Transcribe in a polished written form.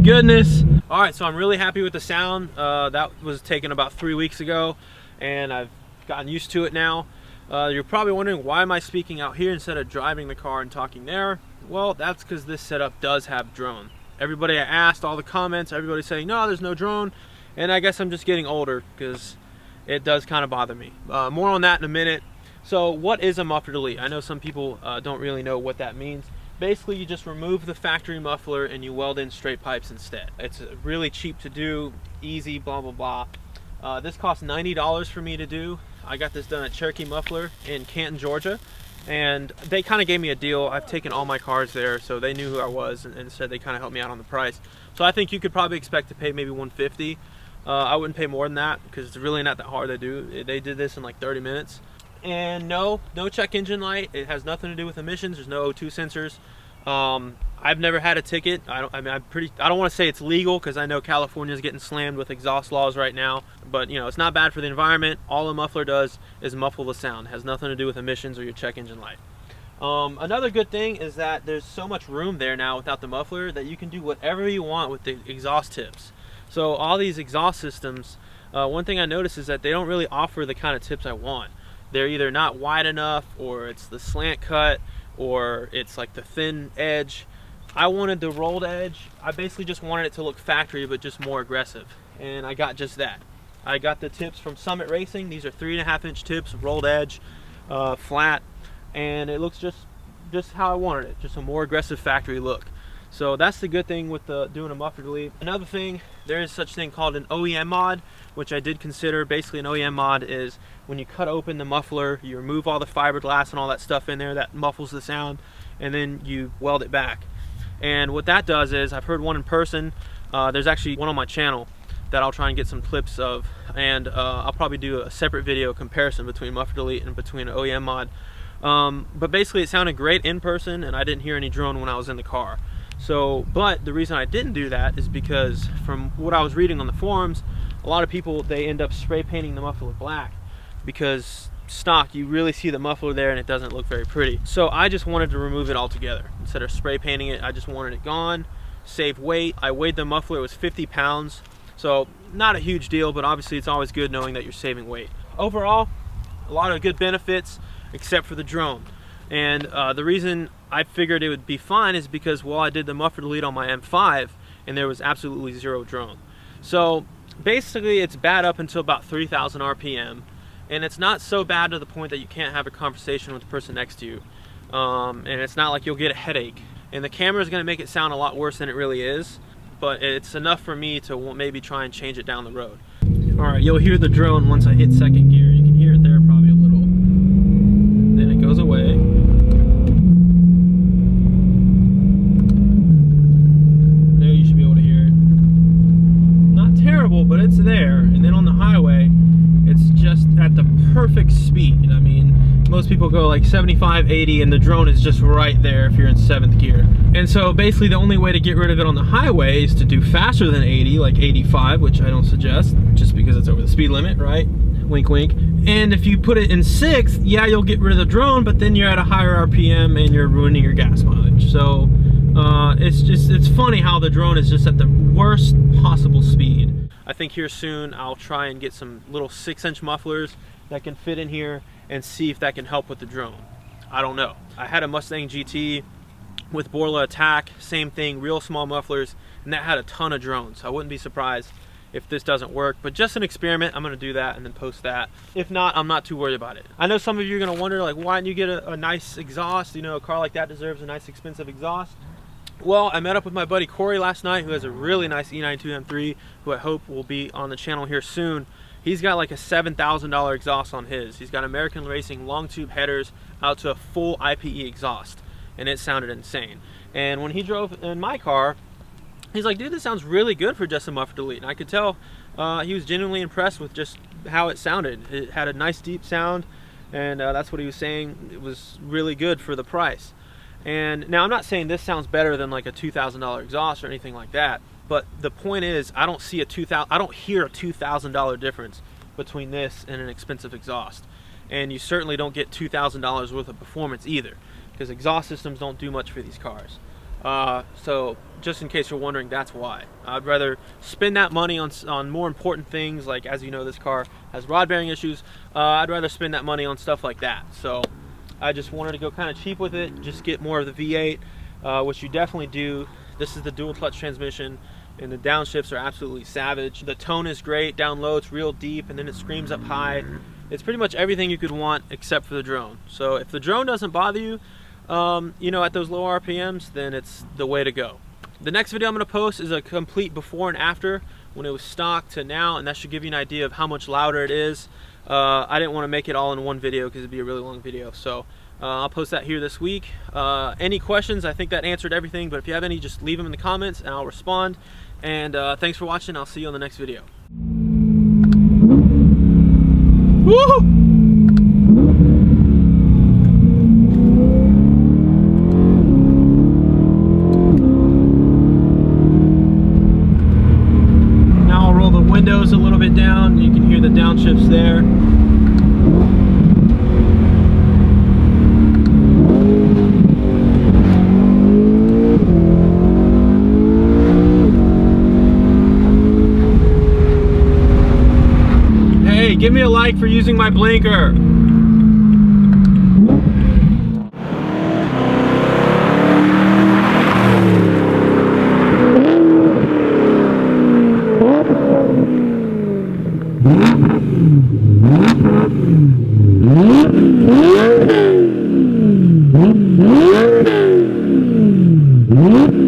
Goodness. All right, so I'm really happy with the sound. That was taken about 3 weeks ago, and I've gotten used to it now. You're probably wondering, why am I speaking out here instead of driving the car and talking there? Well, that's because this setup does have drone. Everybody I asked, all the comments, everybody's saying, no, there's no drone. And I guess I'm just getting older because it does kind of bother me. More on that in a minute. So what is a muffler delete? I know some people don't really know what that means. Basically, you just remove the factory muffler and you weld in straight pipes instead. It's really cheap to do, easy, blah, blah, blah. This cost $90 for me to do. I got this done at Cherokee Muffler in Canton, Georgia. And they kind of gave me a deal. I've taken all my cars there, so they knew who I was and said they kind of helped me out on the price. So I think you could probably expect to pay maybe $150. I wouldn't pay more than that because it's really not that hard to do. They did this in like 30 minutes. And no check engine light. It has nothing to do with emissions. There's no O2 sensors. I've never had a ticket. I don't want to say it's legal because I know California is getting slammed with exhaust laws right now. But you know, it's not bad for the environment. All a muffler does is muffle the sound. It has nothing to do with emissions or your check engine light. Another good thing is that there's so much room there now without the muffler that you can do whatever you want with the exhaust tips. So all these exhaust systems, one thing I noticed is that they don't really offer the kind of tips I want. They're either not wide enough, or it's the slant cut, or it's like the thin edge. I wanted the rolled edge. I basically just wanted it to look factory, but just more aggressive. And I got just that. I got the tips from Summit Racing. These are 3.5-inch tips, rolled edge, flat, and it looks just how I wanted it, just a more aggressive factory look. So that's the good thing with doing a muffler delete. Another thing, there is such thing called an OEM mod, which I did consider. Basically, an OEM mod is when you cut open the muffler, you remove all the fiberglass and all that stuff in there that muffles the sound, and then you weld it back. And what that does is, I've heard one in person. There's actually one on my channel that I'll try and get some clips of, and I'll probably do a separate video comparison between muffler delete and between an OEM mod. But basically, it sounded great in person, and I didn't hear any drone when I was in the car. So, but the reason I didn't do that is because from what I was reading on the forums, a lot of people, they end up spray painting the muffler black because stock, you really see the muffler there and it doesn't look very pretty. So I just wanted to remove it altogether. Instead of spray painting it, I just wanted it gone, save weight. I weighed the muffler, it was 50 pounds. So not a huge deal, but obviously it's always good knowing that you're saving weight. Overall, a lot of good benefits except for the drone. And the reason I figured it would be fine is because, well, I did the muffler delete on my M5 and there was absolutely zero drone. So basically it's bad up until about 3,000 RPM, and it's not so bad to the point that you can't have a conversation with the person next to you. And it's not like you'll get a headache. And the camera is going to make it sound a lot worse than it really is, but it's enough for me to maybe try and change it down the road. All right, you'll hear the drone once I hit second gear. You can hear it there probably a little. Then it goes away. But it's there, and then on the highway it's just at the perfect speed. I mean, most people go like 75, 80, and the drone is just right there if you're in 7th gear. And so basically the only way to get rid of it on the highway is to do faster than 80, like 85, which I don't suggest just because it's over the speed limit, right? Wink wink. And if you put it in 6th, yeah, you'll get rid of the drone, but then you're at a higher RPM and you're ruining your gas mileage. So it's funny how the drone is just at the worst possible speed. I think here soon I'll try and get some little 6-inch mufflers that can fit in here and see if that can help with the drone. I don't know. I had a Mustang GT with Borla Attack, same thing, real small mufflers, and that had a ton of drones. So I wouldn't be surprised if this doesn't work, but just an experiment. I'm gonna do that and then post that. If not, I'm not too worried about it. I know some of you are gonna wonder, like, why didn't you get a nice exhaust? You know, a car like that deserves a nice expensive exhaust. Well, I met up with my buddy Corey last night, who has a really nice E9x M3, who I hope will be on the channel here soon. He's got like a $7,000 exhaust on his. He's got American Racing long tube headers out to a full IPE exhaust, and it sounded insane. And when he drove in my car, he's like, dude, this sounds really good for just a muffler delete. And I could tell he was genuinely impressed with just how it sounded. It had a nice deep sound, and that's what he was saying. It was really good for the price. And now I'm not saying this sounds better than like a $2,000 exhaust or anything like that, but the point is, I don't hear a $2,000 difference between this and an expensive exhaust. And you certainly don't get $2,000 worth of performance either, because exhaust systems don't do much for these cars. So just in case you're wondering, that's why. I'd rather spend that money on more important things, like, as you know, this car has rod bearing issues. I'd rather spend that money on stuff like that. So I just wanted to go kind of cheap with it, just get more of the V8, which you definitely do. This is the dual clutch transmission, and the downshifts are absolutely savage. The tone is great, down low it's real deep, and then it screams up high. It's pretty much everything you could want except for the drone. So if the drone doesn't bother you, you know, at those low RPMs, then it's the way to go. The next video I'm going to post is a complete before and after, when it was stock to now, and that should give you an idea of how much louder it is. I didn't want to make it all in one video because it'd be a really long video, so I'll post that here this week. Any questions? I think that answered everything, but if you have any, just leave them in the comments and I'll respond. And thanks for watching. I'll see you on the next video. Woo! Windows a little bit down, you can hear the downshifts there. Hey, give me a like for using my blinker. Mm-hmm.